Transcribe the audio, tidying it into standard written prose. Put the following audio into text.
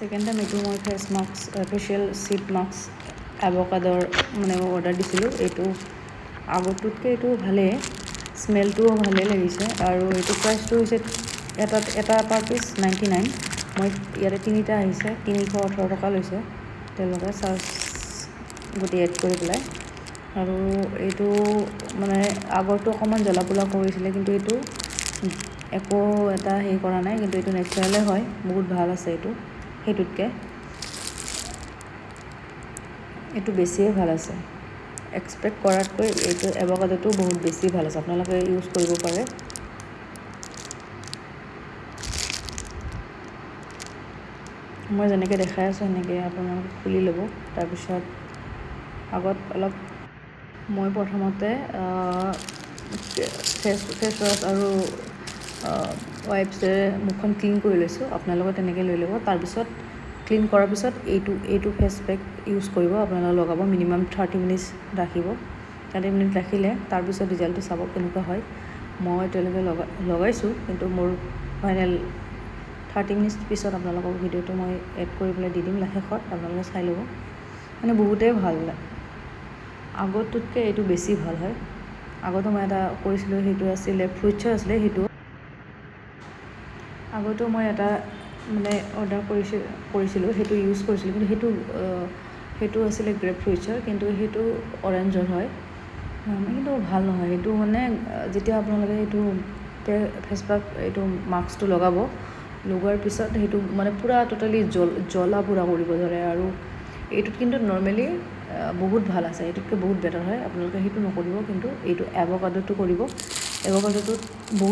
Second time এইটো মই face mask facial sheet mask এভ'কাডৰ মানে অৰ্ডাৰ দিছিলোঁ। এইটো আগৰটোতকৈ এইটো ভালেই, স্মেলটোও ভালেই লাগিছে আৰু এইটো প্ৰাইচটো হৈছে এটা পাৰ পিচ 99। মই ইয়াতে তিনিটা আহিছে, 318 টকা লৈছে তেওঁলোকে চাৰ্জ গোটেই এড কৰি পেলাই। আৰু এইটো মানে আগৰটো অকণমান জ্বলা পোলা কৰিছিলে, কিন্তু এইটো একো এটা হেৰি কৰা নাই, কিন্তু এইটো নেচাৰেলে হয়, বহুত ভাল আছে এইটো সেইটোতকৈ। এইটো বেছিয়ে ভাল আছে, এক্সপেক্ট কৰাতকৈ এইটো এভ'কাডোটো বহুত বেছি ভাল আছে, আপোনালোকে ইউজ কৰিব পাৰে। মই যেনেকৈ দেখাই আছোঁ সেনেকৈ আপোনালোকে খুলি ল'ব। তাৰপিছত আগত অলপ মই প্ৰথমতে ফেচ ৱাছ আৰু ৱাইপছেৰে মুখখন ক্লিন কৰি লৈছোঁ, আপোনালোকে তেনেকৈ লৈ ল'ব। তাৰপিছত ক্লিন কৰাৰ পিছত এইটো ফেচ পেক ইউজ কৰিব, আপোনালোকে লগাব, মিনিমাম 30 মিনিটছ ৰাখিব। 30 মিনিট ৰাখিলে তাৰপিছত ৰিজাল্টটো চাব কেনেকুৱা হয়। মই এতিয়ালৈকে লগাইছোঁ, কিন্তু মোৰ ফাইনেল 30 মিনিটছ পিছত আপোনালোকক ভিডিঅ'টো মই এড কৰি পেলাই দি দিম শেষত, আপোনালোকে চাই ল'ব। মানে বহুতেই ভাল, আগৰটোতকৈ এইটো বেছি ভাল হয়। আগতো মই এটা কৰিছিলোঁ, সেইটো আছিলে ফ্ৰুইটছৰ আছিলে, আগতো মই এটা মানে অৰ্ডাৰ কৰিছিলোঁ, সেইটো ইউজ কৰিছিলোঁ, কিন্তু সেইটো আছিলে গ্ৰেপ ফ্ৰুইটছৰ, কিন্তু সেইটো অৰেঞ্জৰ হয়, কিন্তু ভাল নহয়। সেইটো মানে যেতিয়া আপোনালোকে সেইটো ফেচপেক এইটো মাস্কটো লগোৱাৰ পিছত সেইটো মানে পূৰা ট'টেলি জ্বলা পোৰা কৰিব ধৰে। আৰু এইটোত কিন্তু নৰ্মেলি বহুত ভাল আছে, এইটোতকৈ বহুত বেটাৰ হয়। আপোনালোকে সেইটো নকৰিব, কিন্তু এইটো এভ'কাডোটো কৰিব। এভ'কাডোটোত বহুত